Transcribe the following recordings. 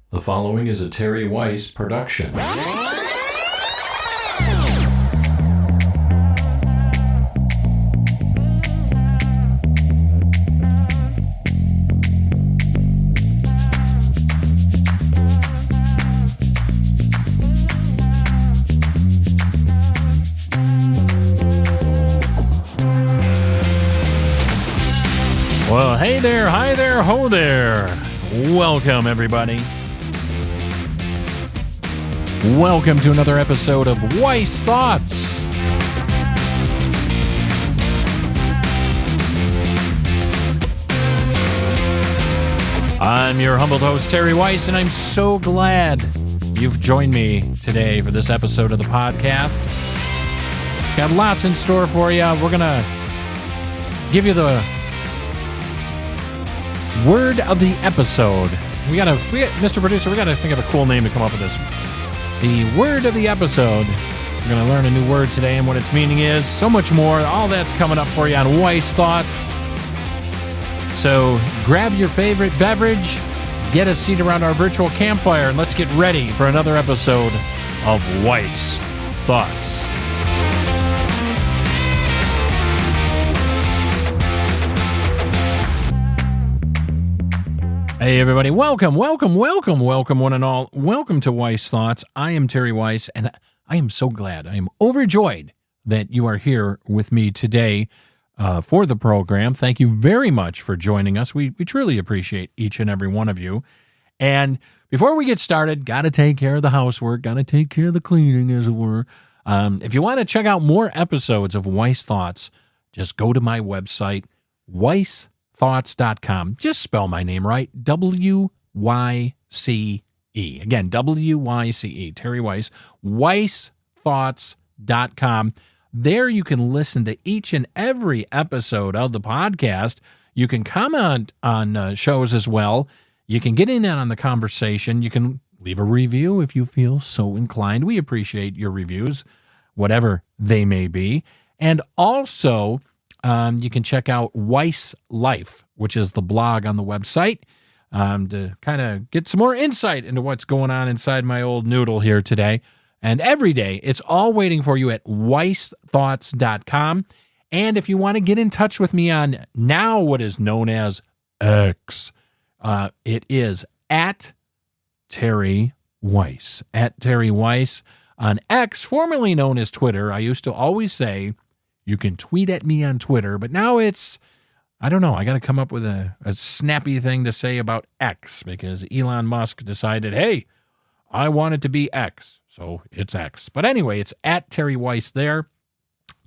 The following is a Terry Wyce production. Well, hey there, hi there, ho there. Welcome, everybody. Welcome to another episode of Wyce Thoughts. I'm your humble host, Terry Wyce, and I'm so glad you've joined me today for this episode of the podcast. Got lots in store for you. We're going to give you the word of the episode. Mr. Producer, we got to think of a cool name to come up with this. The word of the episode. We're going to learn a new word today and what its meaning is. So much more. All that's coming up for you on Wyce Thoughts. So grab your favorite beverage, get a seat around our virtual campfire, and let's get ready for another episode of Wyce Thoughts. Hey everybody, welcome one and all. Welcome to Wyce Thoughts. I am Terry Wyce, and I am so glad, I am overjoyed that you are here with me today for the program. Thank you very much for joining us. We truly appreciate each and every one of you. And before we get started, got to take care of the housework, got to take care of the cleaning, as it were. If you want to check out more episodes of Wyce Thoughts, just go to my website, wycethoughts.com. Just spell my name right, W-Y-C-E. Again, W-Y-C-E, Terry Wyce, wycethoughts.com. There you can listen to each and every episode of the podcast. You can comment on shows as well. You can get in on the conversation. You can leave a review if you feel so inclined. We appreciate your reviews, whatever they may be. And also, you can check out Wyce Life, which is the blog on the website, to kind of get some more insight into what's going on inside my old noodle here today. And every day, it's all waiting for you at wycethoughts.com. And if you want to get in touch with me on now what is known as X, it is at Terry Wyce. At Terry Wyce on X, formerly known as Twitter. I used to always say, you can tweet at me on Twitter, but now it's, I don't know, I got to come up with a snappy thing to say about X because Elon Musk decided, hey, I want it to be X, so it's X. But anyway, it's at Terry Wyce there.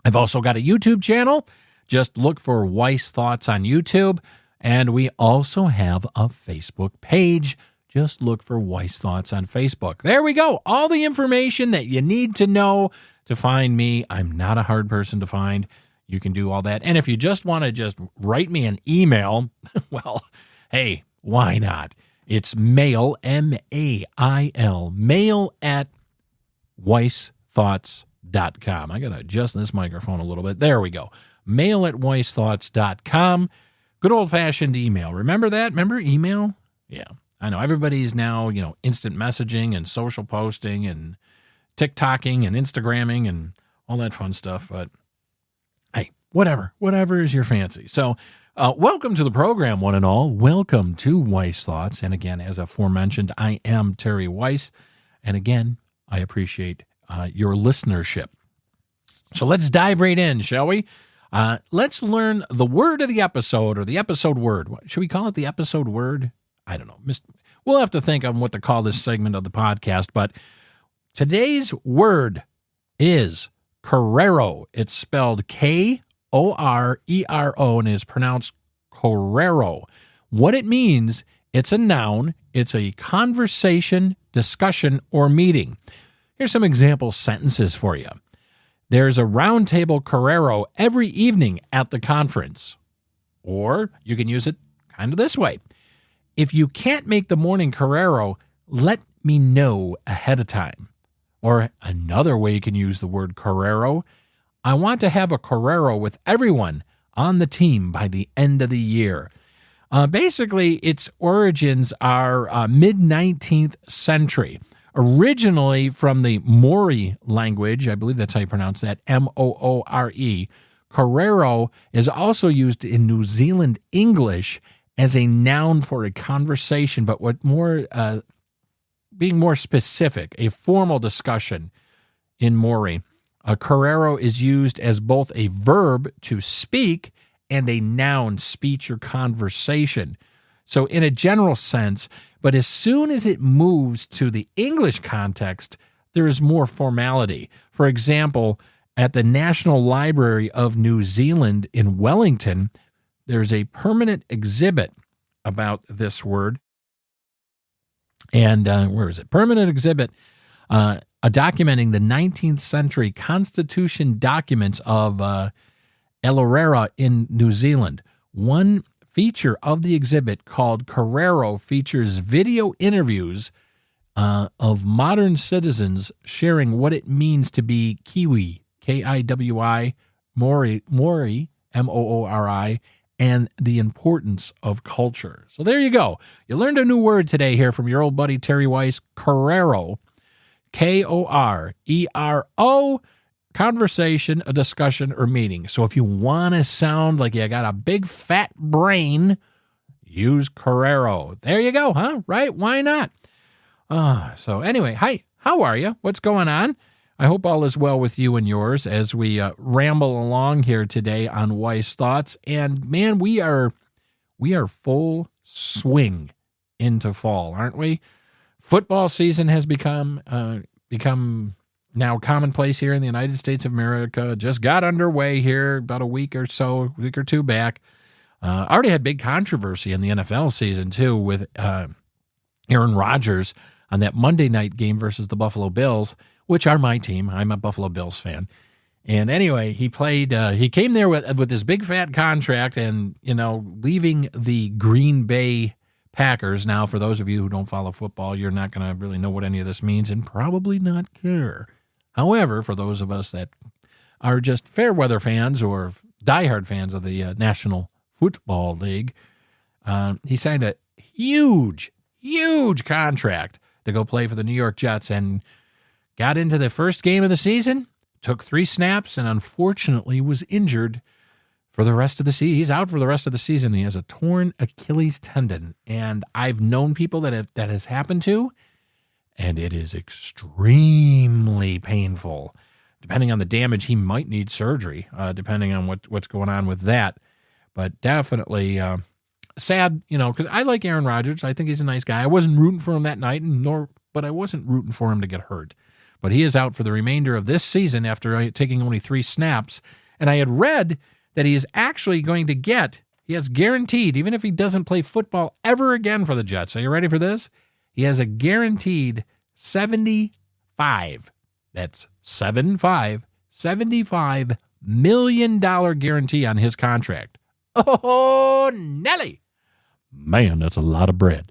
I've also got a YouTube channel. Just look for Wyce Thoughts on YouTube. And we also have a Facebook page. Just look for Wyce Thoughts on Facebook. There we go. All the information that you need to know to find me. I'm not a hard person to find. You can do all that. And if you just want to just write me an email, well, hey, why not? It's mail, M-A-I-L, mail at wycethoughts.com. I got to adjust this microphone a little bit. There we go. Mail at wycethoughts.com. Good old-fashioned email. Remember that? Remember email? Yeah. I know everybody's now, instant messaging and social posting and TikToking and Instagramming and all that fun stuff. But hey, whatever is your fancy. So welcome to the program, one and all. Welcome to Wyce Thoughts. And again, as aforementioned, I am Terry Wyce. And again, I appreciate your listenership. So let's dive right in, shall we? Let's learn the word of the episode, or the episode word. Should we call it the episode word? I don't know. We'll have to think on what to call this segment of the podcast. But today's word is Correro. It's spelled K-O-R-E-R-O and is pronounced Correro. What it means, it's a noun. It's a conversation, discussion, or meeting. Here's some example sentences for you. There's a roundtable Correro every evening at the conference. Or you can use it kind of this way. If you can't make the morning Correro, let me know ahead of time. Or another way you can use the word Correro, I want to have a Correro with everyone on the team by the end of the year. Basically, its origins are mid-19th century. Originally from the Maori language, I believe that's how you pronounce that, Moore. Corero is also used in New Zealand English as a noun for a conversation, but being more specific, a formal discussion in Maori. Corero is used as both a verb to speak and a noun, speech or conversation. So in a general sense, but as soon as it moves to the English context, there is more formality. For example, at the National Library of New Zealand in Wellington, there's a permanent exhibit about this word. And where is it? Permanent exhibit documenting the 19th century constitution documents of Elorera in New Zealand. One feature of the exhibit, called Corero, features video interviews of modern citizens sharing what it means to be Kiwi, Kiwi, Maori, Moori, and the importance of culture. So there you go. You learned a new word today here from your old buddy Terry Wyce, Corero, Korero, conversation, a discussion, or meeting. So if you want to sound like you got a big fat brain, use Corero. There you go, huh? Right? Why not? So anyway, hi, how are you? What's going on? I hope all is well with you and yours as we ramble along here today on Wyce Thoughts. And man, we are full swing into fall, aren't we? Football season has become now commonplace here in the United States of America. Just got underway here about a week or two back. Already had big controversy in the NFL season too with Aaron Rodgers on that Monday night game versus the Buffalo Bills, which are my team. I'm a Buffalo Bills fan. And anyway, he played. He came there with this big fat contract, and leaving the Green Bay Packers. Now, for those of you who don't follow football, you're not going to really know what any of this means, and probably not care. However, for those of us that are just fair weather fans or diehard fans of the National Football League, he signed a huge contract to go play for the New York Jets, and got into the first game of the season, took 3 snaps, and unfortunately was injured for the rest of the season. He's out for the rest of the season. He has a torn Achilles tendon, and I've known people that has happened to, and it is extremely painful. Depending on the damage, he might need surgery, depending on what's going on with that. But definitely sad, because I like Aaron Rodgers. I think he's a nice guy. I wasn't rooting for him that night, but I wasn't rooting for him to get hurt. But he is out for the remainder of this season after taking only 3 snaps. And I had read that he is actually going to he has guaranteed, even if he doesn't play football ever again for the Jets. Are you ready for this? He has a guaranteed $75 million guarantee on his contract. Oh, Nelly. Man, that's a lot of bread.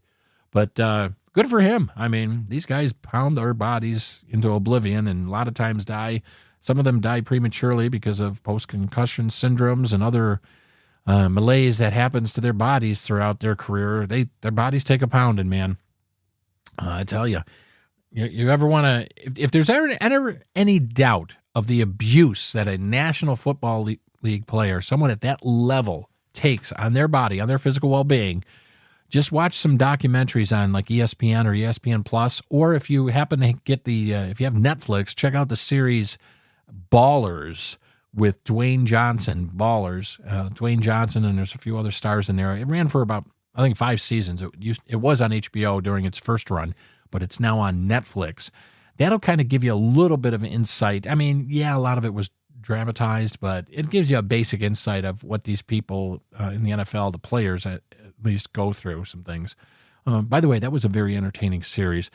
But good for him. I mean, these guys pound their bodies into oblivion and a lot of times die. Some of them die prematurely because of post-concussion syndromes and other malaise that happens to their bodies throughout their career. Their bodies take a pounding, man. I tell you, you ever want to, if there's ever any doubt of the abuse that a National Football League player, someone at that level, takes on their body, on their physical well-being, just watch some documentaries on like ESPN or ESPN Plus, or if you happen to get if you have Netflix, check out the series Ballers with Dwayne Johnson. Dwayne Johnson, and there's a few other stars in there. It ran for about, I think, 5 seasons. It was on HBO during its first run, but it's now on Netflix. That'll kind of give you a little bit of insight. I mean, yeah, a lot of it was dramatized, but it gives you a basic insight of what these people in the NFL, the players at least, go through some things. By the way, that was a very entertaining series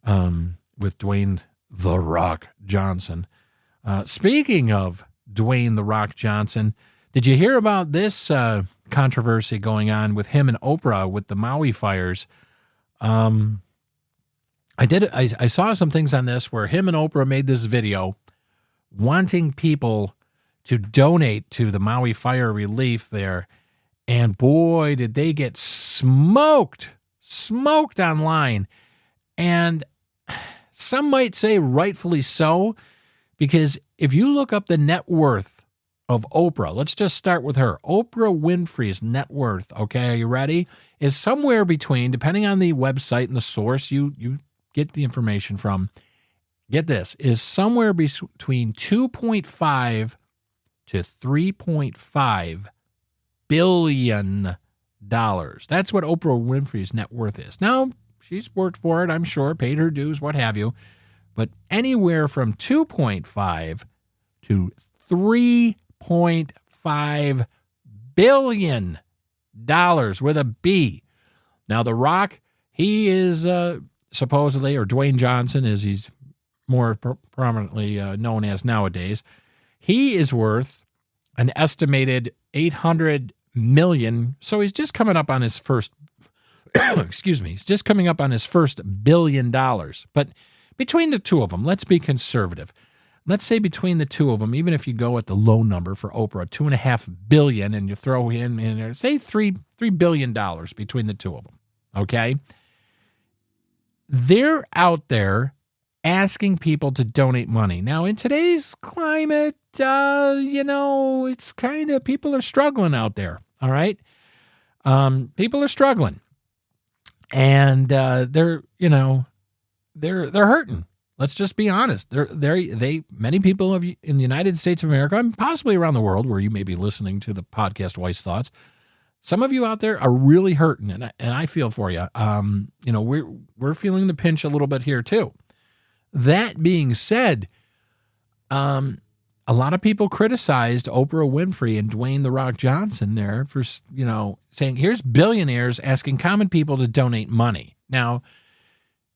with Dwayne "The Rock" Johnson. Speaking of Dwayne "The Rock" Johnson, did you hear about this controversy going on with him and Oprah with the Maui fires? I saw some things on this where him and Oprah made this video wanting people to donate to the Maui fire relief there. And boy, did they get smoked online. And some might say rightfully so, because if you look up the net worth of Oprah, let's just start with her. Oprah Winfrey's net worth, okay, are you ready? Is somewhere between, depending on the website and the source you get the information from, get this, is somewhere between 2.5 to 3.5 billion dollars. That's what Oprah Winfrey's net worth is. Now, she's worked for it, I'm sure, paid her dues, what have you, but anywhere from 2.5 to 3.5 billion dollars with a B. Now, The Rock, he is supposedly, or Dwayne Johnson, as he's more prominently known as nowadays, he is worth an estimated 800 million. So he's just coming up on his first, excuse me, he's just coming up on his first $1 billion. But between the two of them, let's be conservative. Let's say between the two of them, even if you go at the low number for Oprah, $2.5 billion, and you throw in there, say $3 billion between the two of them, okay? They're out there asking people to donate money. Now, in today's climate, it's kind of, people are struggling out there, all right? People are struggling. And they're hurting. Let's just be honest. Many people in the United States of America, and possibly around the world where you may be listening to the podcast Wyce Thoughts, some of you out there are really hurting, and I feel for you. We're feeling the pinch a little bit here too. That being said, a lot of people criticized Oprah Winfrey and Dwayne "The Rock" Johnson there for, saying, here's billionaires asking common people to donate money. Now,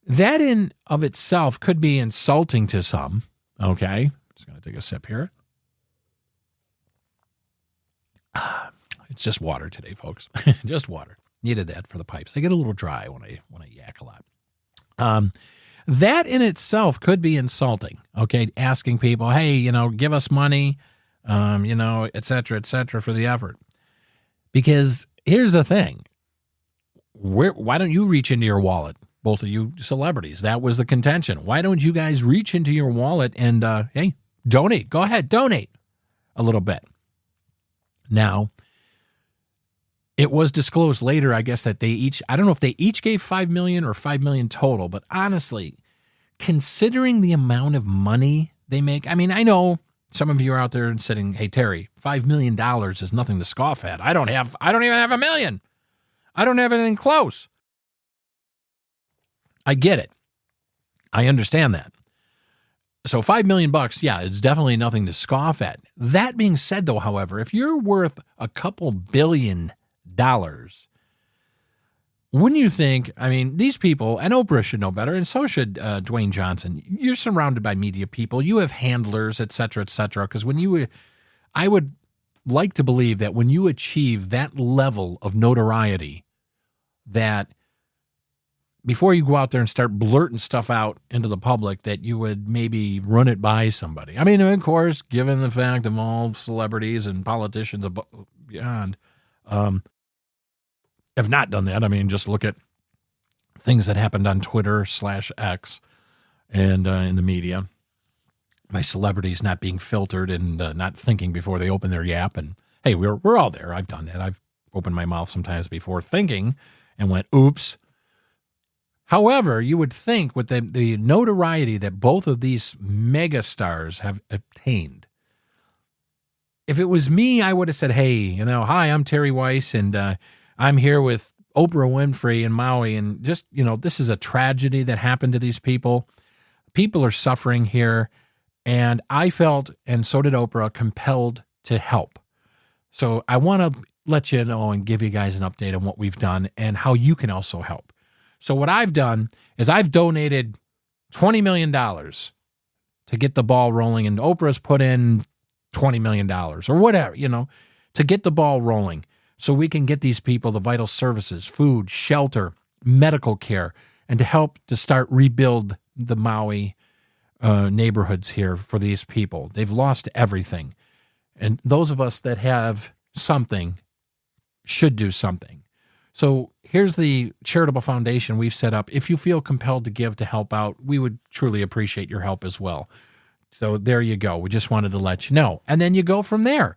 that in of itself could be insulting to some, okay? Just going to take a sip here. It's just water today, folks. Just water. Needed that for the pipes. They get a little dry when I yak a lot. That in itself could be insulting, okay? Asking people, hey, give us money, et cetera, for the effort. Because here's the thing. Why don't you reach into your wallet? Both of you celebrities. That was the contention. Why don't you guys reach into your wallet and, hey, donate. Go ahead, donate a little bit. Now, it was disclosed later, I guess, that they each, I don't know if they each gave $5 million or $5 million total, but honestly, considering the amount of money they make, I mean, I know some of you are out there and sitting, hey, Terry, $5 million is nothing to scoff at. I don't even have $1 million. I don't have anything close. I get it. I understand that. So $5 million, yeah, it's definitely nothing to scoff at. That being said, though, however, if you're worth a couple $1 billion, wouldn't you think, I mean, these people, and Oprah should know better, and so should Dwayne Johnson, you're surrounded by media people, you have handlers, et cetera, because I would like to believe that when you achieve that level of notoriety, that before you go out there and start blurting stuff out into the public, that you would maybe run it by somebody. I mean, of course, given the fact of all celebrities and politicians beyond have not done that. I mean, just look at things that happened on Twitter/X and in the media by celebrities not being filtered and not thinking before they open their yap. And hey, we're all there. I've done that. I've opened my mouth sometimes before thinking and went, oops. However, you would think with the notoriety that both of these megastars have obtained, if it was me, I would have said, hey, hi, I'm Terry Wyce, and I'm here with Oprah Winfrey in Maui, and just, this is a tragedy that happened to these people. People are suffering here, and I felt, and so did Oprah, compelled to help. So I want to let you know and give you guys an update on what we've done and how you can also help. So what I've done is I've donated $20 million to get the ball rolling, and Oprah's put in $20 million or whatever, to get the ball rolling so we can get these people the vital services, food, shelter, medical care, and to help to start rebuild the Maui neighborhoods here for these people. They've lost everything. And those of us that have something should do something. So here's the charitable foundation we've set up. If you feel compelled to give to help out, we would truly appreciate your help as well. So there you go. We just wanted to let you know. And then you go from there.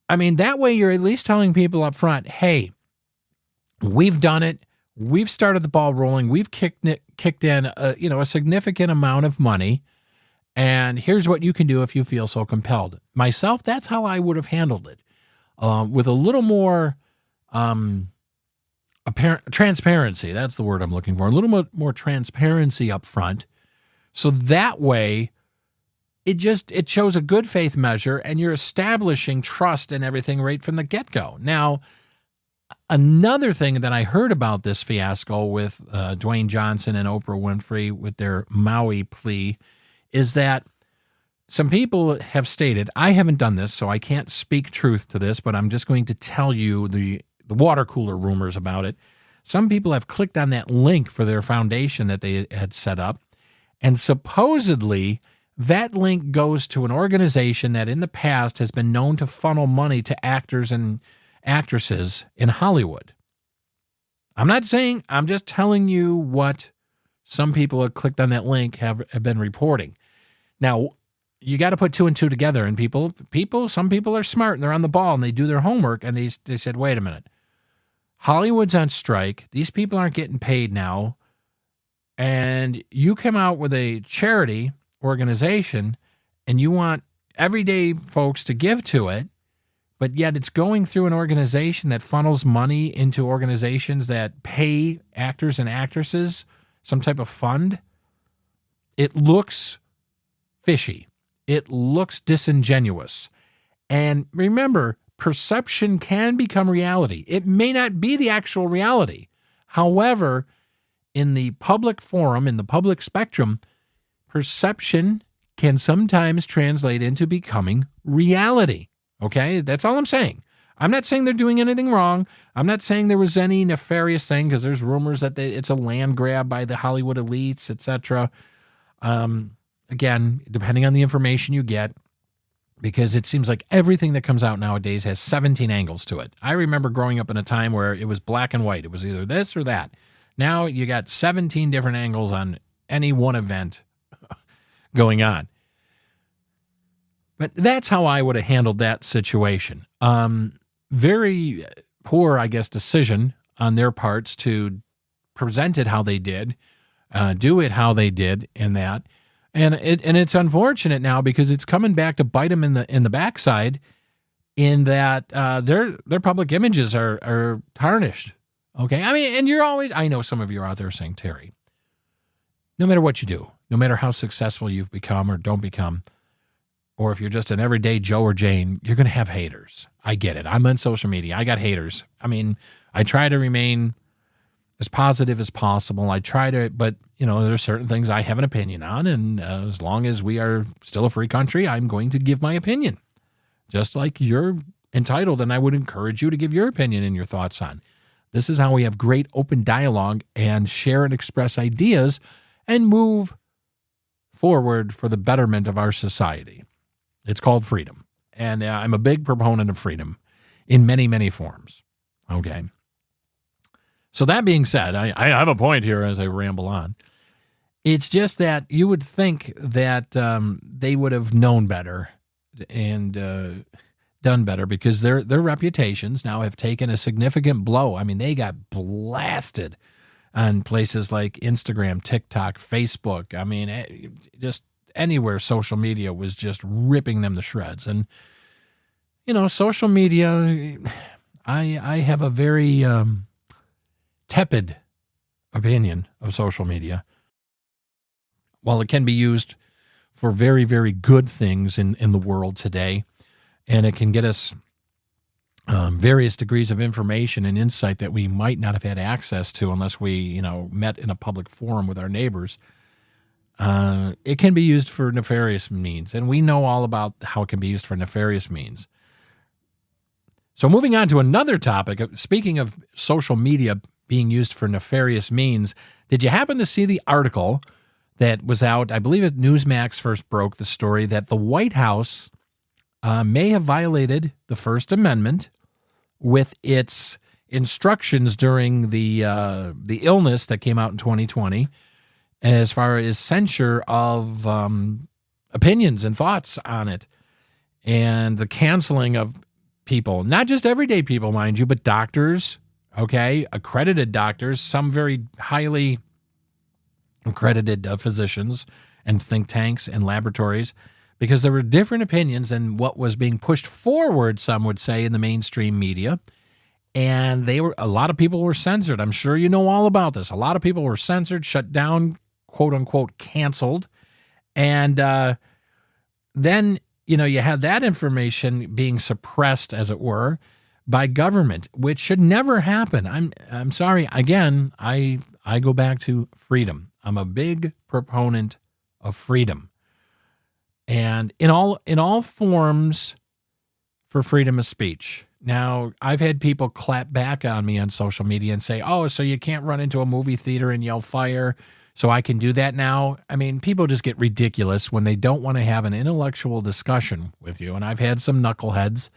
I mean, that way you're at least telling people up front, hey, we've done it. We've started the ball rolling. We've kicked in a significant amount of money. And here's what you can do if you feel so compelled. Myself, that's how I would have handled it. With a little more apparent transparency. That's the word I'm looking for. A little more transparency up front. So that way, it shows a good faith measure, and you're establishing trust and everything right from the get-go. Now, another thing that I heard about this fiasco with Dwayne Johnson and Oprah Winfrey with their Maui plea is that some people have stated, I haven't done this, so I can't speak truth to this, but I'm just going to tell you the water cooler rumors about it. Some people have clicked on that link for their foundation that they had set up, and supposedly that link goes to an organization that in the past has been known to funnel money to actors and actresses in Hollywood. I'm not saying, I'm just telling you what some people who have clicked on that link have been reporting. Now, you got to put two and two together, and some people are smart and they're on the ball and they do their homework, and they said, wait a minute, Hollywood's on strike. These people aren't getting paid now, and you come out with a charity organization and you want everyday folks to give to it, but yet it's going through an organization that funnels money into organizations that pay actors and actresses some type of fund. It looks fishy. It looks disingenuous. And remember, perception can become reality. It may not be the actual reality. However, in the public forum, in the public spectrum, perception can sometimes translate into becoming reality. Okay? That's all I'm saying. I'm not saying they're doing anything wrong. I'm not saying there was any nefarious thing, because there's rumors that it's a land grab by the Hollywood elites, etc. Again, depending on the information you get, because it seems like everything that comes out nowadays has 17 angles to it. I remember growing up in a time where it was black and white. It was either this or that. Now you got 17 different angles on any one event going on. But that's how I would have handled that situation. Very poor, I guess, decision on their parts to present it how they did, do it how they did in that. And it's unfortunate now because it's coming back to bite them in the backside, in that their public images are tarnished. Okay, I mean, and I know some of you are out there saying, Terry, no matter what you do, no matter how successful you've become or don't become, or if you're just an everyday Joe or Jane, you're going to have haters. I get it. I'm on social media. I got haters. I mean, I try to remain as positive as possible. But there's certain things I have an opinion on, and as long as we are still a free country, I'm going to give my opinion, just like you're entitled, and I would encourage you to give your opinion and your thoughts on. This is how we have great open dialogue and share and express ideas and move forward for the betterment of our society. It's called freedom, and I'm a big proponent of freedom in many, many forms. Okay. So that being said, I have a point here as I ramble on. It's just that you would think that they would have known better and done better, because their reputations now have taken a significant blow. I mean, they got blasted on places like Instagram, TikTok, Facebook. I mean, just anywhere social media was just ripping them to shreds. And, social media, I have a very tepid opinion of social media. While it can be used for very, very good things in the world today, and it can get us various degrees of information and insight that we might not have had access to unless we, met in a public forum with our neighbors, it can be used for nefarious means. And we know all about how it can be used for nefarious means. So moving on to another topic, speaking of social media being used for nefarious means, did you happen to see the article that was out? I believe Newsmax first broke the story that the White House may have violated the First Amendment with its instructions during the illness that came out in 2020, as far as censure of opinions and thoughts on it, and the canceling of people, not just everyday people, mind you, but doctors, okay, accredited doctors, some very highly accredited physicians and think tanks and laboratories, because there were different opinions than what was being pushed forward, some would say, in the mainstream media. And a lot of people were censored. I'm sure you know all about this. A lot of people were censored, shut down, quote unquote, canceled. And then, you had that information being suppressed, as it were, by government, which should never happen. I'm sorry. Again, I go back to freedom. I'm a big proponent of freedom. And in all forms for freedom of speech. Now, I've had people clap back on me on social media and say, oh, so you can't run into a movie theater and yell fire, so I can do that now? I mean, people just get ridiculous when they don't want to have an intellectual discussion with you. And I've had some knuckleheads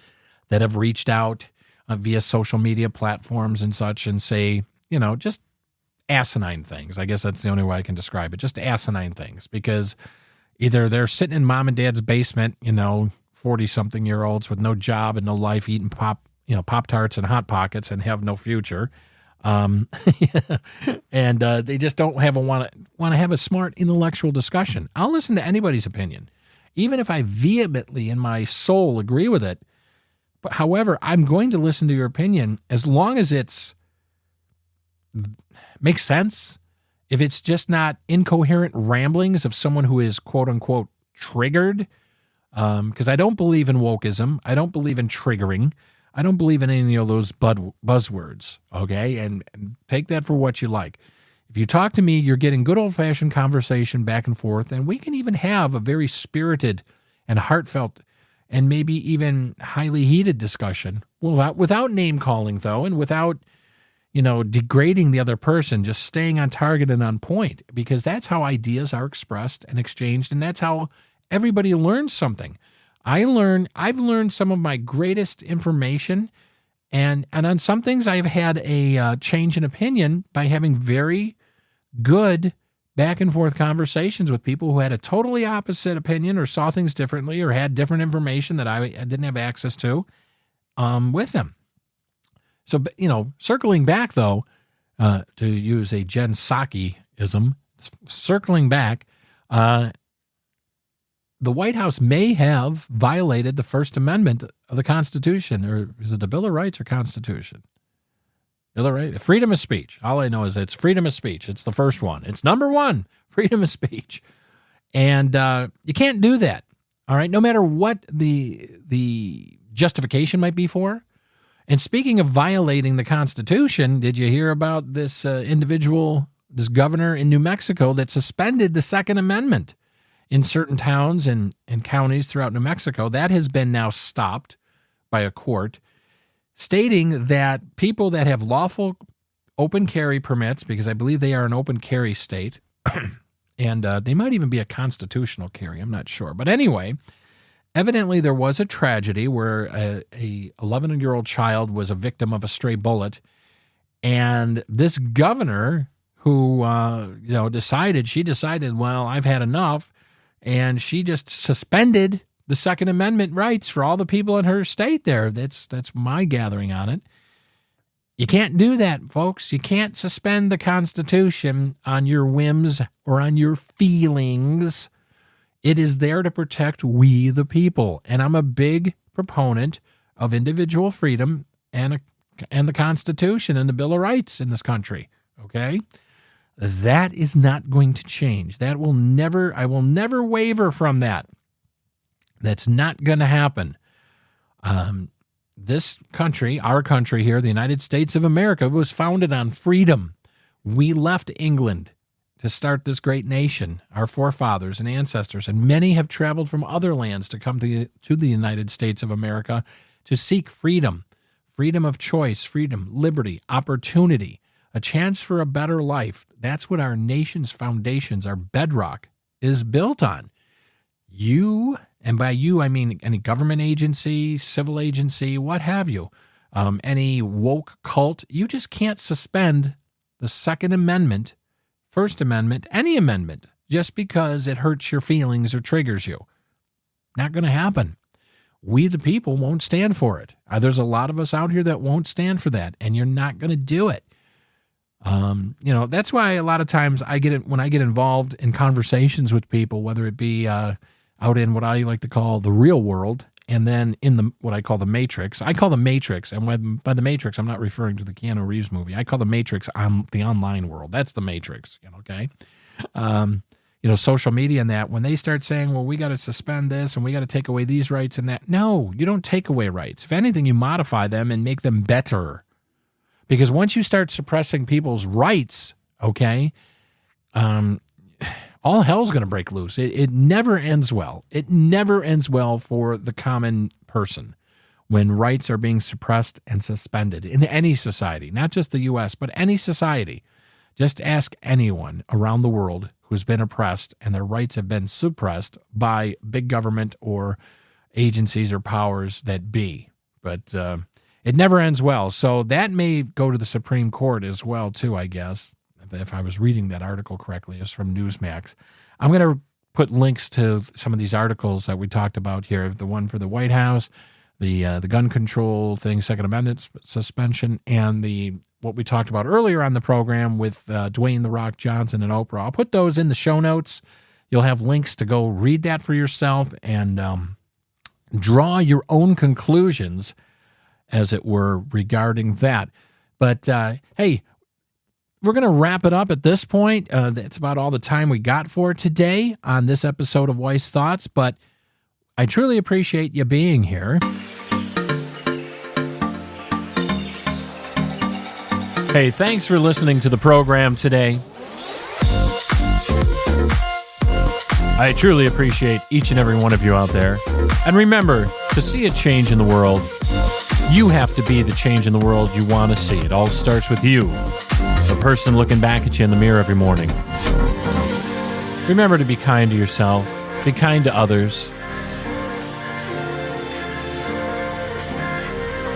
that have reached out via social media platforms and such and say, just asinine things. I guess that's the only way I can describe it. Just asinine things, because either they're sitting in mom and dad's basement, 40-something-year-olds with no job and no life, eating Pop-Tarts and Hot Pockets and have no future. And they just don't want to have a smart intellectual discussion. I'll listen to anybody's opinion, even if I vehemently in my soul agree with it. But however, I'm going to listen to your opinion as long as makes sense. If it's just not incoherent ramblings of someone who is quote unquote triggered, because I don't believe in wokeism. I don't believe in triggering. I don't believe in any of those buzzwords, okay? And take that for what you like. If you talk to me, you're getting good old-fashioned conversation back and forth, and we can even have a very spirited and heartfelt and maybe even highly heated discussion without name-calling, though, and without, degrading the other person, just staying on target and on point, because that's how ideas are expressed and exchanged, and that's how everybody learns something. I've learned some of my greatest information, and on some things I've had a change in opinion by having very good back and forth conversations with people who had a totally opposite opinion or saw things differently or had different information that I didn't have access to with them. So, circling back, though, to use a Jen Psaki-ism, circling back, the White House may have violated the First Amendment of the Constitution, or is it the Bill of Rights or Constitution? Bill of Rights? Freedom of speech. All I know is it's freedom of speech. It's the first one. It's number one, freedom of speech. And you can't do that, all right, no matter what the justification might be for. And speaking of violating the Constitution, did you hear about this individual, this governor in New Mexico that suspended the Second Amendment in certain towns and counties throughout New Mexico? That has been now stopped by a court, stating that people that have lawful open carry permits, because I believe they are an open carry state, and they might even be a constitutional carry, I'm not sure. But anyway, evidently there was a tragedy where a 11-year-old child was a victim of a stray bullet, and this governor who decided, well, I've had enough, and she just suspended the Second Amendment rights for all the people in her state there. That's my gathering on it. You can't do that, folks. You can't suspend the Constitution on your whims or on your feelings. It is there to protect we the people. And I'm a big proponent of individual freedom and the Constitution and the Bill of Rights in this country, okay? That is not going to change. I will never waver from that. That's not going to happen. This country, our country here, the United States of America, was founded on freedom. We left England to start this great nation, our forefathers and ancestors, and many have traveled from other lands to come to the United States of America to seek freedom, freedom of choice, freedom, liberty, opportunity, a chance for a better life. That's what our nation's foundations, our bedrock, is built on. You, and by you I mean any government agency, civil agency, what have you, any woke cult. You just can't suspend the Second Amendment, First Amendment, any amendment, just because it hurts your feelings or triggers you. Not going to happen. We, the people, won't stand for it. There's a lot of us out here that won't stand for that, and you're not going to do it. That's why a lot of times when I get involved in conversations with people, whether it be out in what I like to call the real world, and then in what I call the Matrix. I call the Matrix, and by the Matrix, I'm not referring to the Keanu Reeves movie. I call the Matrix on the online world. That's the Matrix, okay? Social media and that, when they start saying, well, we got to suspend this and we got to take away these rights and that. No, you don't take away rights. If anything, you modify them and make them better. Because once you start suppressing people's rights, okay, all hell's going to break loose. It never ends well. It never ends well for the common person when rights are being suppressed and suspended in any society, not just the U.S., but any society. Just ask anyone around the world who's been oppressed and their rights have been suppressed by big government or agencies or powers that be. But it never ends well. So that may go to the Supreme Court as well, too, I guess. If I was reading that article correctly, it's from Newsmax. I'm going to put links to some of these articles that we talked about here. The one for the White House, the gun control thing, Second Amendment suspension, and what we talked about earlier on the program with Dwayne "The Rock" Johnson and Oprah. I'll put those in the show notes. You'll have links to go read that for yourself and draw your own conclusions, as it were, regarding that. But, hey, we're going to wrap it up at this point. That's about all the time we got for today on this episode of Wyce Thoughts, but I truly appreciate you being here. Hey, thanks for listening to the program today. I truly appreciate each and every one of you out there. And remember, to see a change in the world, you have to be the change in the world you want to see. It all starts with you, the person looking back at you in the mirror every morning. Remember to be kind to yourself, be kind to others.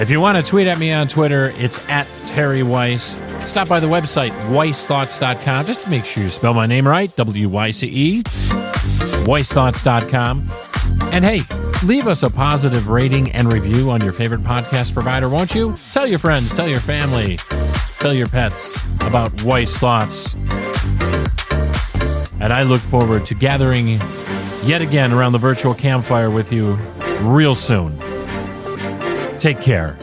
If you want to tweet at me on Twitter, it's at Terry Wyce. Stop by the website, wycethoughts.com, just to make sure you spell my name right, W-Y-C-E, wycethoughts.com. And hey, leave us a positive rating and review on your favorite podcast provider, won't you? Tell your friends, tell your family, tell your pets about Wyce Thoughts. And I look forward to gathering yet again around the virtual campfire with you real soon. Take care.